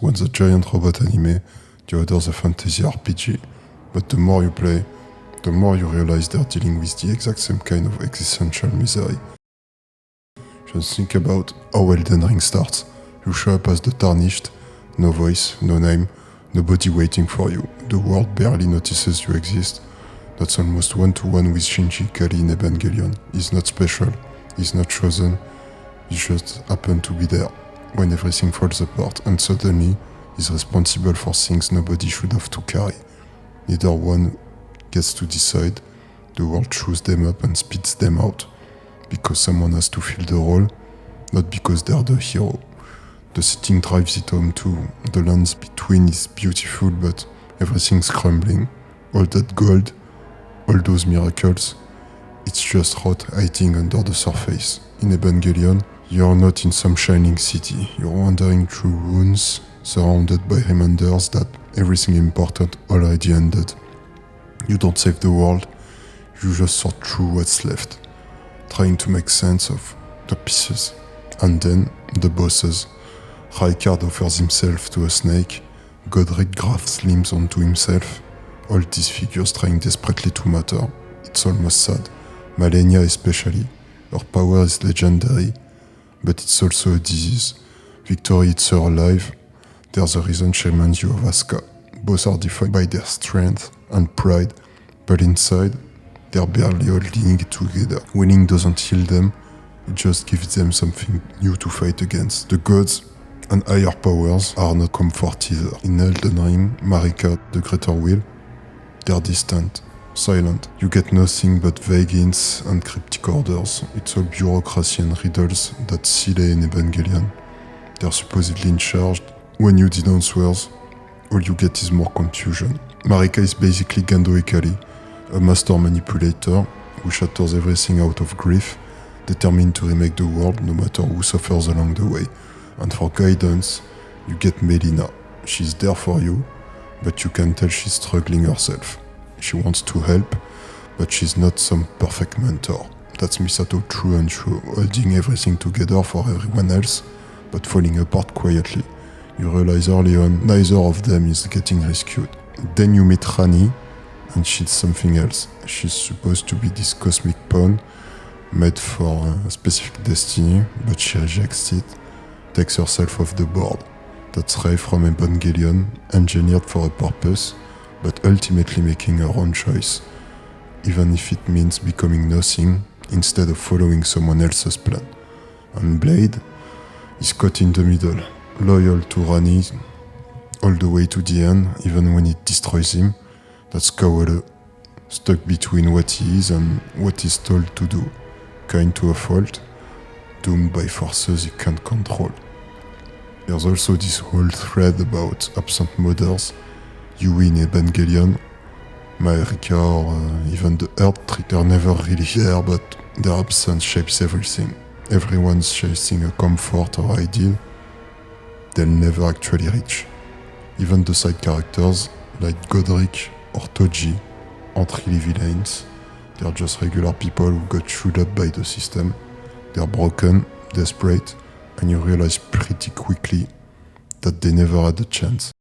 one's a giant robot anime, the other's a fantasy RPG. But the more you play, the more you realize they're dealing with the exact same kind of existential misery. Just think about how Elden Ring starts. You show up as the Tarnished, no voice, no name, nobody waiting for you. The world barely notices you exist. That's almost one-to-one with Shinji Ikari in Evangelion. He's not special, he's not chosen, he just happened to be there when everything falls apart, and suddenly he's responsible for things nobody should have to carry. Neither one gets to decide, the world chews them up and spits them out, because someone has to fill the role, not because they're the hero. The setting drives it home too. The lands between is beautiful, but everything's crumbling. All that gold, all those miracles, it's just rot hiding under the surface. In Evangelion, you're not in some shining city. You're wandering through ruins, surrounded by reminders that everything important already ended. You don't save the world, you just sort through what's left, trying to make sense of the pieces. And then, the bosses. Rykard offers himself to a snake, Godric grafts limbs onto himself, all these figures trying desperately to matter. It's almost sad. Malenia especially. Her power is legendary, but it's also a disease. Victory eats her alive. There's a reason she reminds you of Asuka. Both are defined by their strength and pride, but inside, they're barely holding it together. Winning doesn't heal them, it just gives them something new to fight against. The gods and higher powers are not comfort either. In Elden Ring, Marika, the Greater Will, they're distant, silent. You get nothing but vague hints and cryptic orders. It's all bureaucracy and riddles that silly in Evangelion. They're supposedly in charge. When you denounce words, all you get is more confusion. Marika is basically Gendo Ikari, a master manipulator who shatters everything out of grief, determined to remake the world no matter who suffers along the way. And for guidance, you get Melina. She's there for you, but you can tell she's struggling herself. She wants to help, but she's not some perfect mentor. That's Misato true and true, holding everything together for everyone else, but falling apart quietly. You realize early on, neither of them is getting rescued. Then you meet Rani, and she's something else. She's supposed to be this cosmic pawn, made for a specific destiny, but she rejects it, takes herself off the board. That's Rei from Evangelion, engineered for a purpose, but ultimately making her own choice, even if it means becoming nothing instead of following someone else's plan. And Blade is caught in the middle, loyal to Rani all the way to the end, even when it destroys him. That's Kawada, stuck between what he is and what he's told to do, kind to a fault, doomed by forces he can't control. There's also this whole thread about absent mothers, Yui in Evangelion, Marika, or even the Earth Tree. They're never really there, but their absence shapes everything. Everyone's chasing a comfort or ideal they'll never actually reach. Even the side characters, like Godric or Toji, aren't really villains. They're just regular people who got chewed up by the system. They're broken, desperate, and you realize pretty quickly that they never had a chance.